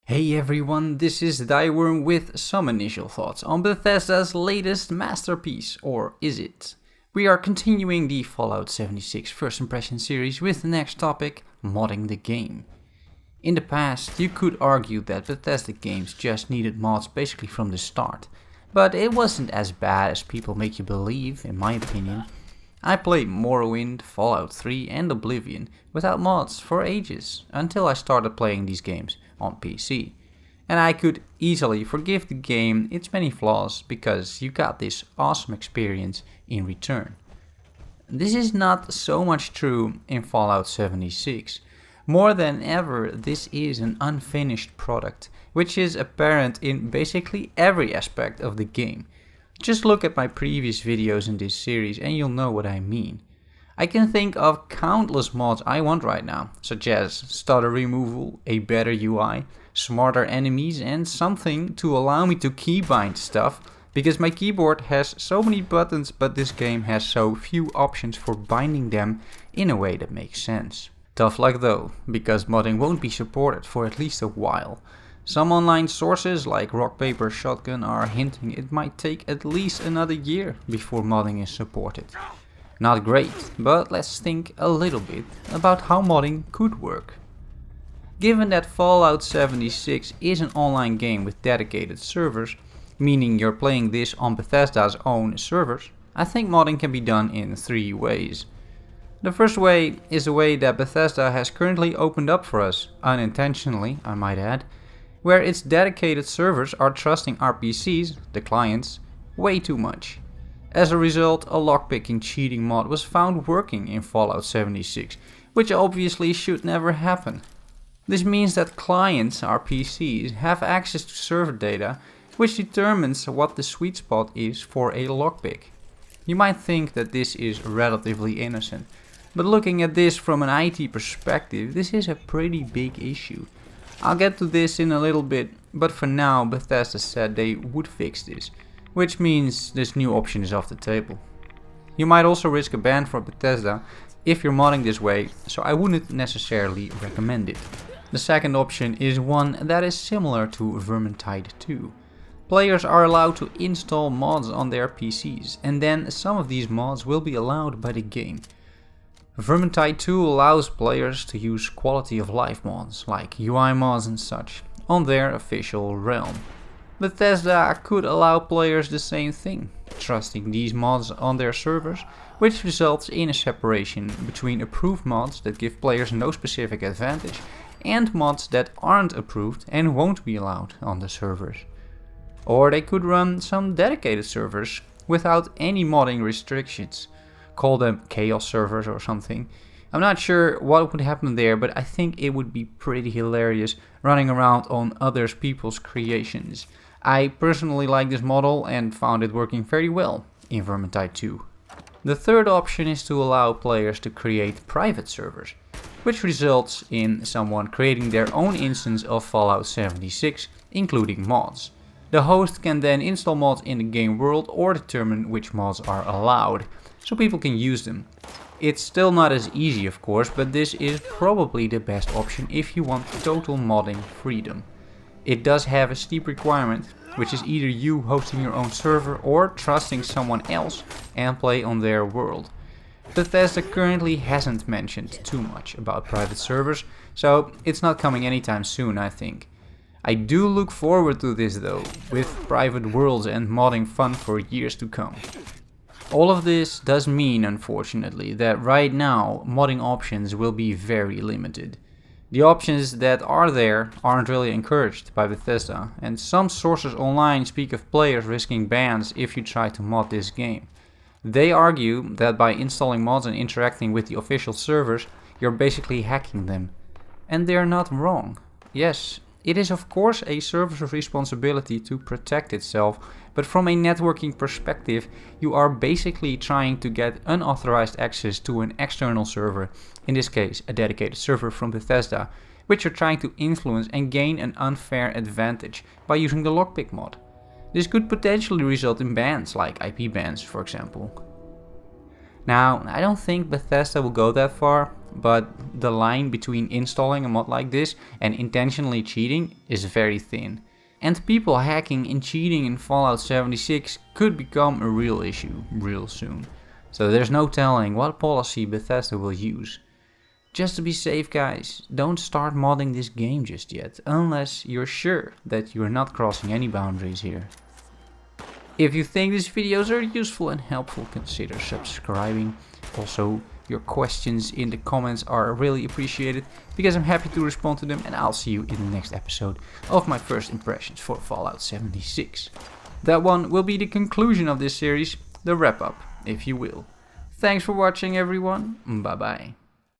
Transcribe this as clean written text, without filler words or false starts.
Hey everyone, this is Thyworm with some initial thoughts on Bethesda's latest masterpiece, or is it? We are continuing the Fallout 76 First Impression series with the next topic, modding the game. In the past, you could argue that Bethesda games just needed mods basically from the start, but it wasn't as bad as people make you believe, in my opinion. I played Morrowind, Fallout 3 and Oblivion without mods for ages, until I started playing these games on PC. And I could easily forgive the game its many flaws because you got this awesome experience in return. This is not so much true in Fallout 76. More than ever, this is an unfinished product, which is apparent in basically every aspect of the game. Just look at my previous videos in this series and you'll know what I mean. I can think of countless mods I want right now, such as stutter removal, a better UI, smarter enemies and something to allow me to keybind stuff, because my keyboard has so many buttons but this game has so few options for binding them in a way that makes sense. Tough luck though, because modding won't be supported for at least a while. Some online sources like Rock Paper Shotgun are hinting it might take at least another year before modding is supported. Not great, but let's think a little bit about how modding could work. Given that Fallout 76 is an online game with dedicated servers, meaning you're playing this on Bethesda's own servers, I think modding can be done in three ways. The first way is a way that Bethesda has currently opened up for us, unintentionally I might add, where its dedicated servers are trusting RPCs, the clients, way too much. As a result, a lockpicking cheating mod was found working in Fallout 76, which obviously should never happen. This means that clients, RPCs, have access to server data, which determines what the sweet spot is for a lockpick. You might think that this is relatively innocent, but looking at this from an IT perspective, this is a pretty big issue. I'll get to this in a little bit, but for now Bethesda said they would fix this, which means this new option is off the table. You might also risk a ban from Bethesda if you're modding this way, so I wouldn't necessarily recommend it. The second option is one that is similar to Vermintide 2. Players are allowed to install mods on their PCs, and then some of these mods will be allowed by the game. Vermintide 2 allows players to use quality of life mods, like UI mods and such, on their official realm. Bethesda could allow players the same thing, trusting these mods on their servers, which results in a separation between approved mods that give players no specific advantage, and mods that aren't approved and won't be allowed on the servers. Or they could run some dedicated servers without any modding restrictions. Call them chaos servers or something. I'm not sure what would happen there, but I think it would be pretty hilarious running around on other people's creations. I personally like this model and found it working very well in Vermintide 2. The third option is to allow players to create private servers, which results in someone creating their own instance of Fallout 76, including mods. The host can then install mods in the game world or determine which mods are allowed, so people can use them. It's still not as easy of course, but this is probably the best option if you want total modding freedom. It does have a steep requirement, which is either you hosting your own server or trusting someone else and play on their world. Bethesda currently hasn't mentioned too much about private servers, so it's not coming anytime soon I think. I do look forward to this though, with private worlds and modding fun for years to come. All of this does mean, unfortunately, that right now modding options will be very limited. The options that are there aren't really encouraged by Bethesda, and some sources online speak of players risking bans if you try to mod this game. They argue that by installing mods and interacting with the official servers, you're basically hacking them. And they're not wrong. Yes, it is of course a server's responsibility to protect itself, but from a networking perspective, you are basically trying to get unauthorized access to an external server, in this case a dedicated server from Bethesda, which you're trying to influence and gain an unfair advantage by using the lockpick mod. This could potentially result in bans, like IP bans for example. Now, I don't think Bethesda will go that far, but the line between installing a mod like this and intentionally cheating is very thin. And people hacking and cheating in Fallout 76 could become a real issue real soon. So there's no telling what policy Bethesda will use. Just to be safe, guys, don't start modding this game just yet, unless you're sure that you're not crossing any boundaries here. If you think these videos are useful and helpful, consider subscribing. Also, your questions in the comments are really appreciated, because I'm happy to respond to them, and I'll see you in the next episode of my first impressions for Fallout 76. That one will be the conclusion of this series, the wrap up, if you will. Thanks for watching, everyone. Bye bye.